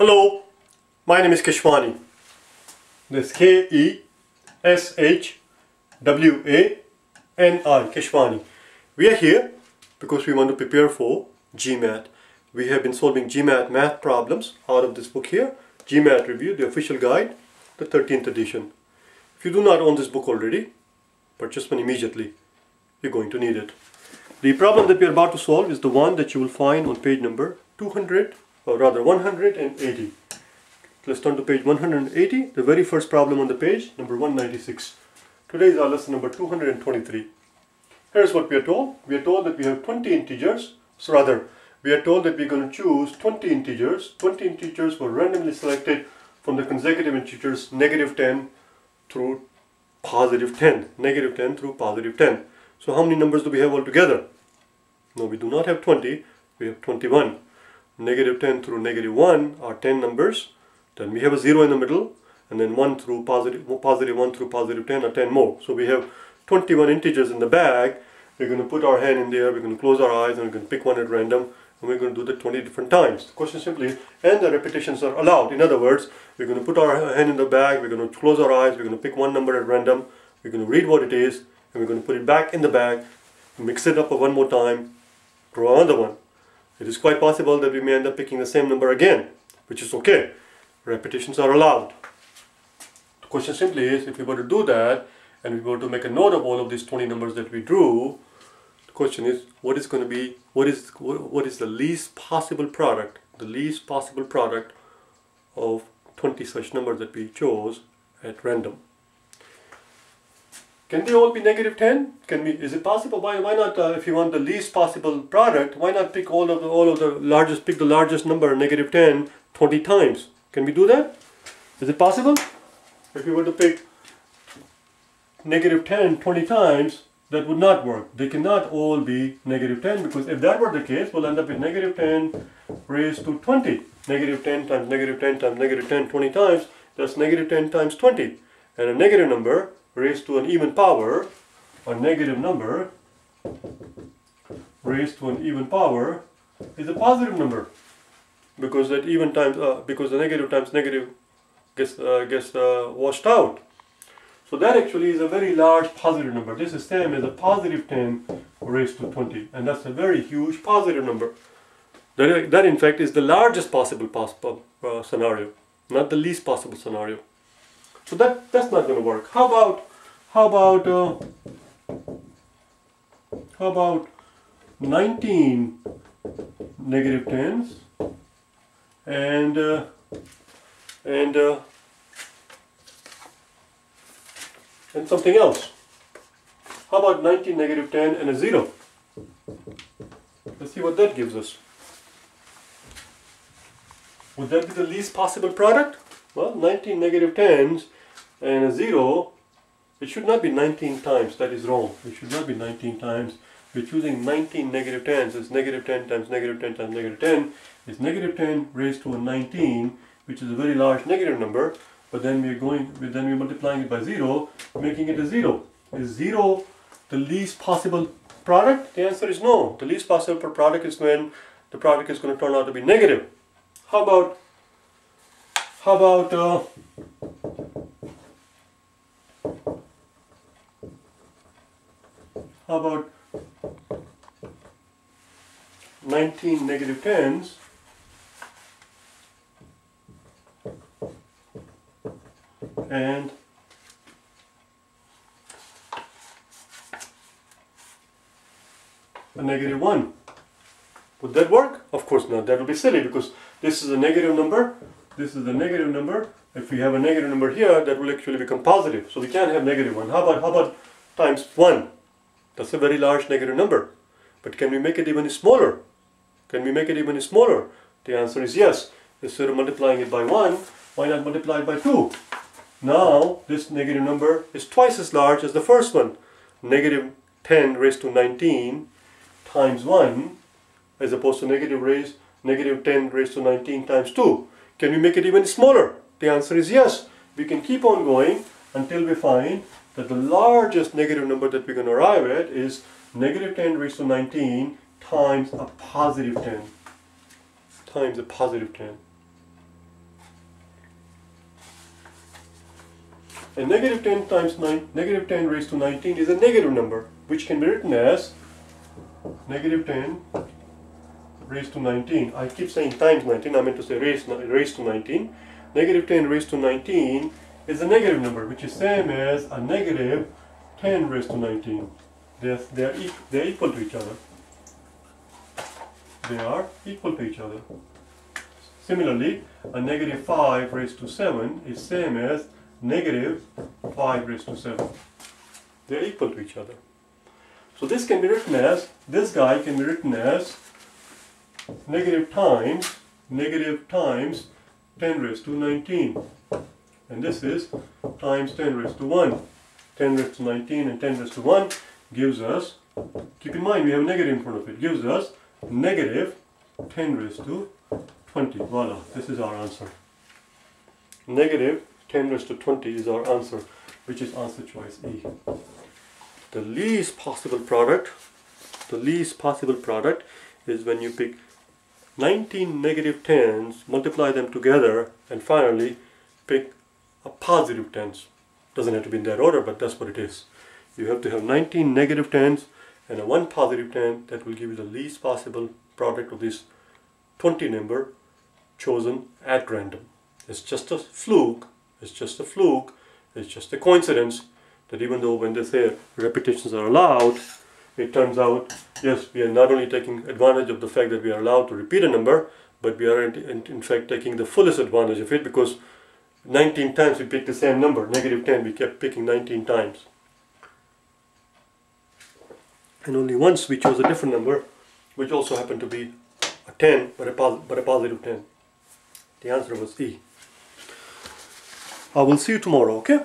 Hello, my name is Keshwani. That's K-E-S-H-W-A-N-I, Keshwani. We are here because we want to prepare for GMAT. We have been solving GMAT math problems out of this book here, GMAT Review, the official guide, the 13th edition. If you do not own this book already, purchase one immediately. You're going to need it. The problem that we are about to solve is the one that you will find on page number 200, or rather 180. Let's turn to page 180, the very first problem on the page, number 196. Today is our lesson number 223. Here's what we are told. We are told that we have 20 integers, so rather, we are told that we're going to choose 20 integers. 20 integers were randomly selected from the consecutive integers -10 through +10. -10 through +10. So how many numbers do we have altogether? No, we do not have 20, we have 21. -10 through -1 are 10 numbers. Then we have a 0 in the middle, and then 1 through +1 through +10 are 10 more. So we have 21 integers in the bag. We're going to put our hand in there, we're going to close our eyes, and we're going to pick one at random, and we're going to do that 20 different times. The question simply is, and the repetitions are allowed. In other words, we're going to put our hand in the bag, we're going to close our eyes, we're going to pick one number at random, we're going to read what it is, and we're going to put it back in the bag, mix it up one more time, draw another one. It is quite possible that we may end up picking the same number again, which is okay. Repetitions are allowed. The question simply is, if we were to do that, and we were to make a note of all of these 20 numbers that we drew, the question is, what is going to be, what is the least possible product, of 20 such numbers that we chose at random? Can they all be -10? Is it possible? Why not? If you want the least possible product, why not pick pick the largest number, -10, 20 times? Can we do that? Is it possible? If we were to pick -10 20 times, that would not work. They cannot all be -10, because if that were the case, we'll end up with -10 raised to 20. -10 times -10 times -10 20 times, that's -10 times 20. And a negative number raised to an even power, a negative number raised to an even power is a positive number, because that even times because the negative times negative gets washed out. So that actually is a very large positive number. This is same as a +10 raised to 20, and that's a very huge positive number. That in fact is the largest possible scenario, not the least possible scenario. So that's not going to work. How about 19 -10s and something else? How about 19 -10 and a 0? Let's see what that gives us. Would that be the least possible product? Well, 19 -10s and a 0, it should not be 19 times. That is wrong. It should not be 19 times. We're choosing 19 -10s. It's -10 times -10 times -10. It's -10 raised to a 19, which is a very large negative number. But then we're multiplying it by 0, making it a 0. Is 0 the least possible product? The answer is no. The least possible product is when the product is going to turn out to be negative. How about 19 -10s and a -1? Would that work? Of course not. That would be silly, because this is a negative number, this is a negative number. If we have a negative number here, that will actually become positive. So we can't have -1. How about times 1? That's a very large negative number. But can we make it even smaller? Can we make it even smaller? The answer is yes. Instead of multiplying it by 1, why not multiply it by 2? Now, this negative number is twice as large as the first one. -10 raised to 19 times 1, as opposed to -10 raised to 19 times 2. Can we make it even smaller? The answer is yes. We can keep on going until we find that the largest negative number that we're going to arrive at is -10 raised to 19 times a +10. Times a +10. And negative 10 times 9, negative 10 raised to 19 is a negative number, which can be written as negative 10 raised to 19. I keep saying times 19, I meant to say raised to 19. Negative 10 raised to 19 is a negative number, which is same as a negative 10 raised to 19. They're equal to each other. They are equal to each other. Similarly, a negative 5 raised to 7 is same as negative 5 raised to 7. They are equal to each other. So this can be written as, this guy can be written as negative times 10 raised to 19. And this is times 10 raised to 1. 10 raised to 19 and 10 raised to 1 gives us, keep in mind we have a negative in front of it, gives us negative 10 raised to 20. Voila, this is our answer. Negative 10 raised to 20 is our answer, which is answer choice E. The least possible product is when you pick 19 negative 10s, multiply them together, and finally pick a positive 10s. Doesn't have to be in that order, but that's what it is. You have to have 19 negative 10s and a 1 positive 10 that will give you the least possible product of this 20 number chosen at random. It's just a fluke, it's just a coincidence that even though when they say repetitions are allowed, it turns out, yes, we are not only taking advantage of the fact that we are allowed to repeat a number, but we are in fact taking the fullest advantage of it, because 19 times we picked the same number, negative 10, we kept picking 19 times. And only once we chose a different number, which also happened to be a 10, but a positive 10. The answer was E. I will see you tomorrow, okay?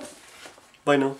Bye now.